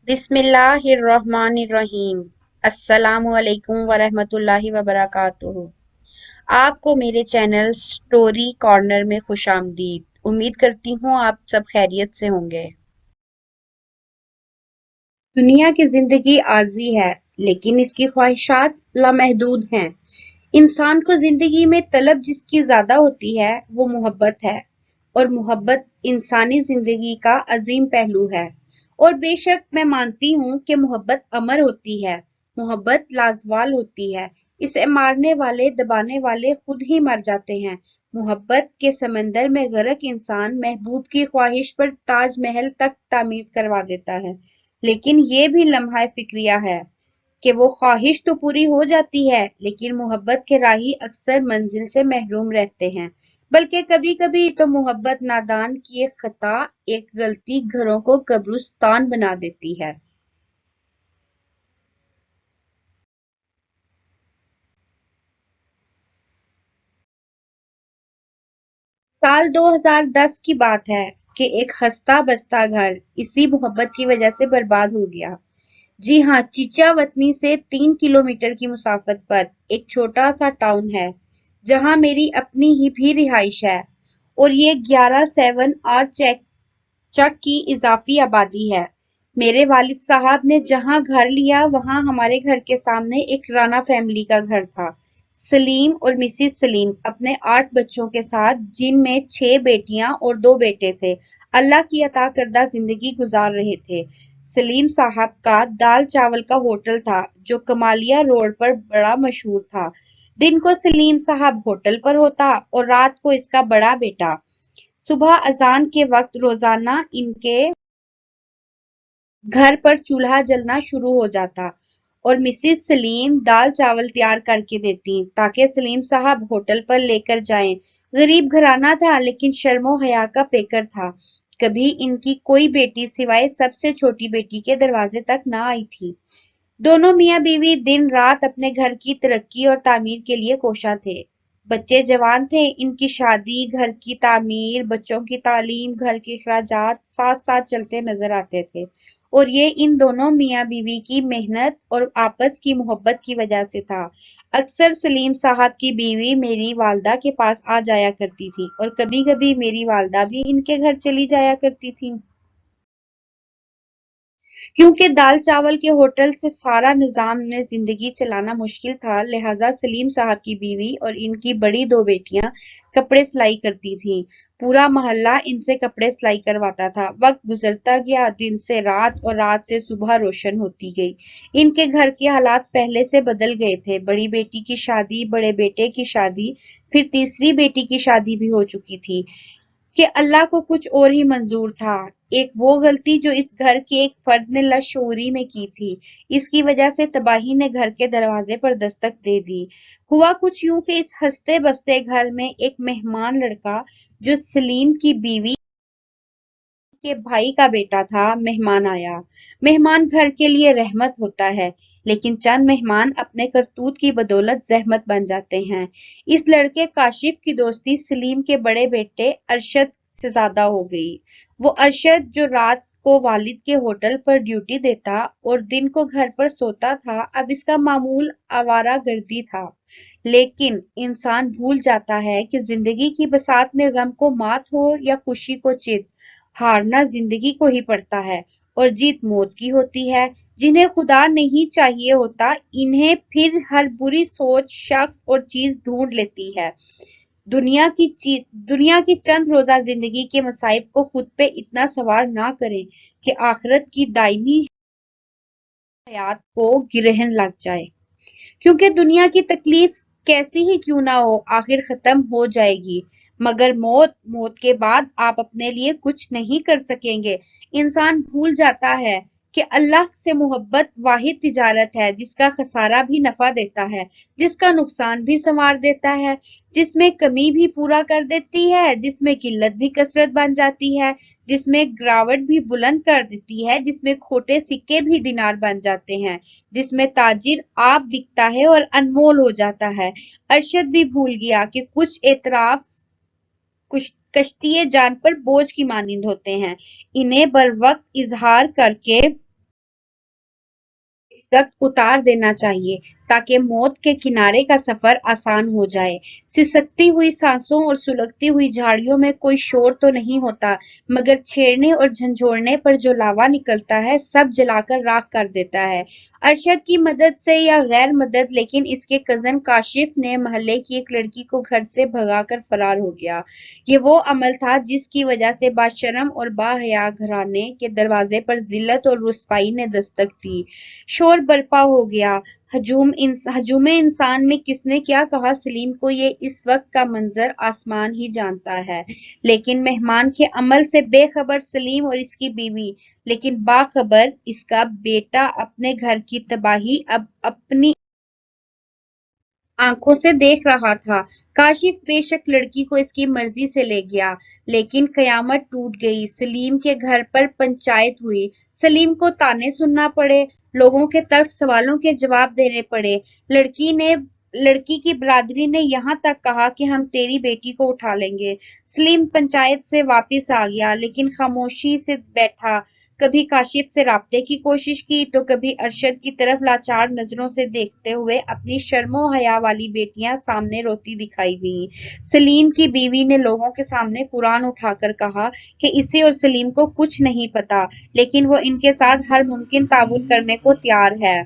बिस्मिल्लाहिर्रहमानिर्रहीम। अस्सलामु अलैकुम वरहमतुल्लाहि वबरकातुहू। आपको मेरे चैनल स्टोरी कॉर्नर में खुशामदीद। उम्मीद करती हूँ आप सब खैरियत से होंगे। दुनिया की जिंदगी आर्जी है, लेकिन इसकी ख्वाहिशात लामहदूद हैं। इंसान को जिंदगी में तलब जिसकी ज्यादा होती है वो मोहब्बत है, और मोहब्बत इंसानी जिंदगी का अजीम पहलू है। और बेशक मैं मानती हूँ कि मोहब्बत अमर होती है, मोहब्बत लाजवाल होती है। इसे मारने वाले दबाने वाले खुद ही मर जाते हैं। मोहब्बत के समंदर में गर्क इंसान महबूब की ख्वाहिश पर ताजमहल तक तामीर करवा देता है, लेकिन ये भी लम्हा फिक्रिया है कि वो ख्वाहिश तो पूरी हो जाती है, लेकिन मोहब्बत के राही अक्सर मंजिल से महरूम रहते हैं। बल्कि कभी कभी तो मोहब्बत नादान की एक खता, एक गलती घरों को कब्रिस्तान बना देती है। साल 2010 की बात है कि एक हंसता बसता घर इसी मोहब्बत की वजह से बर्बाद हो गया। जी हाँ, चिचावतनी से 3 किलोमीटर की मुसाफत पर एक छोटा सा टाउन है, जहाँ मेरी अपनी ही भी रिहाइश है। और ये 11/7 चेक चक की इजाफी आबादी है। मेरे वालिद साहब ने जहाँ घर लिया वहाँ हमारे घर के सामने एक राना फैमिली का घर था। सलीम और मिसिस सलीम अपने 8 बच्चों के साथ, जिनमें 6 बेटियां और 2 बेटे थे, अल्लाह की अता करदा जिंदगी गुजार रहे थे। सलीम साहब का दाल चावल का होटल था, जो कमालिया रोड पर बड़ा मशहूर था। दिन को सलीम साहब होटल पर होता और रात को इसका बड़ा बेटा। सुबह अजान के वक्त रोजाना इनके घर पर चूल्हा जलना शुरू हो जाता और मिसिस सलीम दाल चावल तैयार करके देती ताकि सलीम साहब होटल पर लेकर जाएं। गरीब घराना था, लेकिन शर्मो हया का पेकर था। कभी इनकी कोई बेटी सिवाय सबसे छोटी बेटी के दरवाजे तक ना आई थी। दोनों मियाँ बीवी दिन रात अपने घर की तरक्की और तामीर के लिए कोशा थे। बच्चे जवान थे, इनकी शादी, घर की तामीर, बच्चों की तालीम, घर के अखराजात साथ साथ चलते नजर आते थे। और ये इन दोनों मियाँ बीवी की मेहनत और आपस की मोहब्बत की वजह से था। अक्सर सलीम साहब की बीवी मेरी वालदा के पास आ जाया करती थी, और कभी कभी मेरी वालदा भी इनके घर चली जाया करती थी। क्योंकि दाल चावल के होटल से सारा निजाम में जिंदगी चलाना मुश्किल था, लिहाजा सलीम साहब की बीवी और इनकी बड़ी 2 बेटियां कपड़े सिलाई करती थीं। पूरा मोहल्ला इनसे कपड़े सिलाई करवाता था। वक्त गुजरता गया, दिन से रात और रात से सुबह रोशन होती गई। इनके घर के हालात पहले से बदल गए थे। बड़ी बेटी की शादी, बड़े बेटे की शादी, फिर तीसरी बेटी की शादी भी हो चुकी थी कि अल्लाह को कुछ और ही मंजूर था। एक वो गलती जो इस घर के एक फर्द ने लशऊरी में की थी, इसकी वजह से तबाही ने घर के दरवाजे पर दस्तक दे दी। हुआ कुछ यूं कि इस हंसते बसते घर में एक मेहमान लड़का, जो सलीम की बीवी के भाई का बेटा था, मेहमान आया। मेहमान घर के लिए रहमत होता है, लेकिन चंद मेहमान अपने करतूत की बदौलत जहमत बन जाते हैं। इस लड़के काशिफ की दोस्ती सलीम के बड़े बेटे अरशद से ज्यादा हो गई। वो अरशद जो रात को वालिद के होटल पर ड्यूटी देता और दिन को घर पर सोता था, अब इसका मामूल आवारा गर्दी था। लेकिन इंसान भूल जाता है कि जिंदगी की बसात में गम को मात हो या खुशी को चित, हारना जिंदगी को ही पड़ता है और जीत मौत की होती है। जिन्हें खुदा नहीं चाहिए होता, इन्हें फिर हर बुरी सोच, शख्स और चीज ढूंढ लेती है। दुनिया की चंद रोजा जिंदगी के मसाइब को खुद पे इतना सवार ना करें कि आखिरत की दायमी हयात को गिरहन लग जाए। क्योंकि दुनिया की तकलीफ कैसी ही क्यों ना हो, आखिर खत्म हो जाएगी। मगर मौत के बाद आप अपने लिए कुछ नहीं कर सकेंगे। इंसान भूल जाता है कि अल्लाह से मोहब्बत वाहिद तिजारत है, जिसका खसारा भी नफा देता है, जिसका नुकसान भी संवार देता है, जिसमें कमी भी पूरा कर देती है, जिसमें किल्लत भी कसरत बन जाती है, जिसमें गिरावट भी बुलंद कर देती है, जिसमें खोटे सिक्के भी दिनार बन जाते हैं, जिसमें ताजिर आप बिकता है और अनमोल हो जाता है। अरशद भी भूल गया कि कुछ एतराफ कुछ कश्तिए जान पर बोझ की मानिंद होते हैं। इन्हें बर वक्त इजहार करके इस वक्त उतार देना चाहिए ताकि मौत के किनारे का सफर आसान हो जाए। सिसकती हुई सांसों और सुलगती हुई झाड़ियों में कोई शोर तो नहीं होता, मगर छेड़ने और झंझोड़ने पर जो लावा निकलता है सब जलाकर राख कर देता है। अरशद की मदद से या गैर मदद, लेकिन इसके कजन काशिफ ने महल्ले की एक लड़की को घर से भगाकर फरार हो गया। ये वो अमल था जिसकी वजह से बाशरम और बाहया घराने के दरवाजे पर जिल्लत और रुसवाई ने दस्तक दी। शोर बरपा हो गया। हजूम इंसान में किसने क्या कहा, सलीम को ये इस वक्त का मंजर आसमान ही जानता है। लेकिन मेहमान के अमल से बेखबर सलीम और इसकी बीवी, लेकिन बाखबर इसका बेटा अपने घर की तबाही अब अपनी आंखों से देख रहा था। काशिफ बेशक लड़की को इसकी मर्जी से ले गया, लेकिन कयामत टूट गई। सलीम के घर पर पंचायत हुई। सलीम को ताने सुनना पड़े, लोगों के तल्ख सवालों के जवाब देने पड़े। लड़की की बरादरी ने यहाँ तक कहा कि हम तेरी बेटी को उठा लेंगे। सलीम पंचायत से वापस आ गया, लेकिन खामोशी से बैठा। कभी काशिफ से राब्ते की कोशिश की तो कभी अरशद की तरफ लाचार नजरों से देखते हुए अपनी शर्मो हया वाली बेटियां सामने रोती दिखाई दी। सलीम की बीवी ने लोगों के सामने कुरान उठाकर कहा कि इसे और सलीम को कुछ नहीं पता, लेकिन वो इनके साथ हर मुमकिन ताउन करने को तैयार है।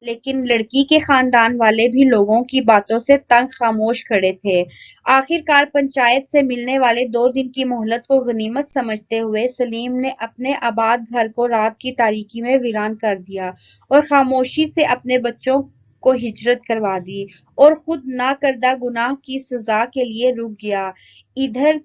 लेकिन लड़की के खानदान वाले भी लोगों की बातों से तंग खामोश खड़े थे। आखिरकार पंचायत से मिलने वाले 2 दिन की मोहलत को गनीमत समझते हुए सलीम ने अपने आबाद घर को रात की तारीकी में वीरान कर दिया और खामोशी से अपने बच्चों को हिजरत करवा दी और खुद ना करदा गुनाह की सजा के लिए रुक गया। इधर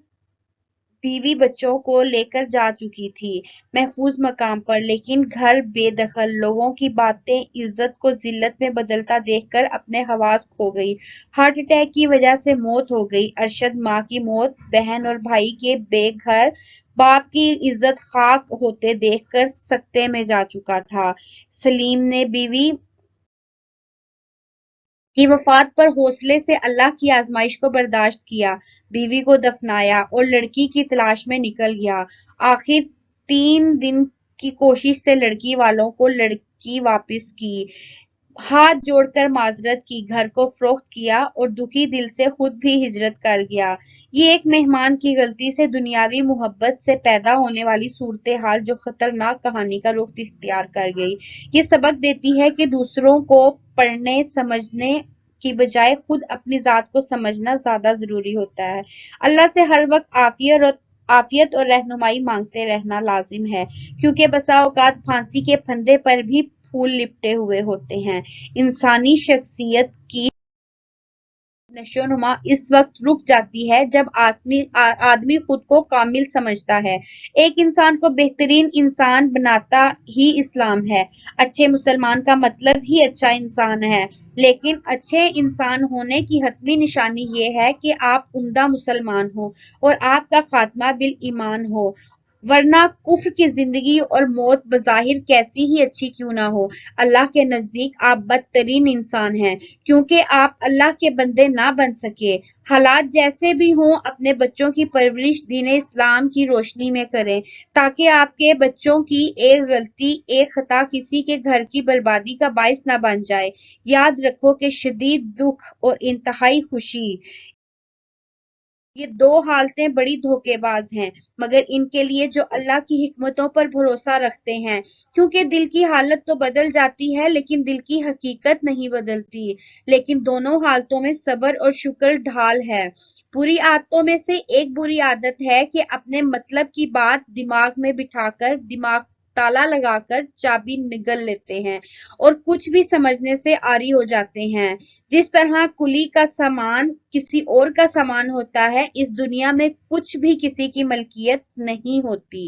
बीवी बच्चों को लेकर जा चुकी थी महफूज मकाम पर, लेकिन घर बेदखल। लोगों की बातें इज्जत को जिल्लत में बदलता देखकर अपने हवास खो गई। हार्ट अटैक की वजह से मौत हो गई। अरशद माँ की मौत, बहन और भाई के बेघर, बाप की इज्जत खाक होते देखकर सकते में जा चुका था। सलीम ने बीवी की वफात पर हौसले से अल्लाह की आजमाइश को बर्दाश्त किया, बीवी को दफनाया और लड़की की तलाश में निकल गया। आखिर 3 दिन की कोशिश से लड़की वालों को लड़की वापस की, हाथ जोड़कर माजरत की, घर को फरोख्त किया और दुखी दिल से खुद भी हिजरत कर गया। ये एक मेहमान की गलती से दुनियावी मोहब्बत से पैदा होने वाली सूरत हाल जो खतरनाक कहानी का रुख इख्तियार कर गई। ये सबक देती है कि दूसरों को पढ़ने समझने की बजाय खुद अपनी जात को समझना ज्यादा जरूरी होता है। अल्लाह से हर वक्त आफियत और रहनुमाई मांगते रहना लाजिम है, क्योंकि बसा औकात फांसी के फंदे पर भी फूल लिपटे हुए होते हैं। इंसानी शख्सियत की नशोनुमा इस वक्त रुक जाती है जब आदमी खुद को कामिल समझता है। एक इंसान को बेहतरीन इंसान बनाता ही इस्लाम है। अच्छे मुसलमान का मतलब ही अच्छा इंसान है, लेकिन अच्छे इंसान होने की हतमी निशानी ये है कि आप उम्दा मुसलमान हो और आपका खात्मा बिल ईमान हो, वरना कुफ्र की जिंदगी और मौत बज़ाहिर कैसी ही अच्छी क्यों ना हो, अल्लाह के नजदीक आप बदतरीन इंसान हैं, क्योंकि आप अल्लाह के बंदे ना बन सके। हालात जैसे भी हों, अपने बच्चों की परवरिश दीन इस्लाम की रोशनी में करें, ताकि आपके बच्चों की एक गलती, एक खता किसी के घर की बर्बादी का बायस ना बन जाए। याद रखो कि शदीद दुख और इंतहाई खुशी, ये 2 हालतें बड़ी धोखेबाज हैं, मगर इनके लिए जो अल्लाह की हिकमतों पर भरोसा रखते हैं, क्योंकि दिल की हालत तो बदल जाती है लेकिन दिल की हकीकत नहीं बदलती। लेकिन दोनों हालतों में सब्र और शुक्र ढाल है। बुरी आदतों में से एक बुरी आदत है कि अपने मतलब की बात दिमाग में बिठाकर दिमाग ताला लगाकर चाबी निगल लेते हैं और कुछ भी समझने से आरी हो जाते हैं। जिस तरह कुली का सामान किसी और का सामान होता है, इस दुनिया में कुछ भी किसी की मलकियत नहीं होती।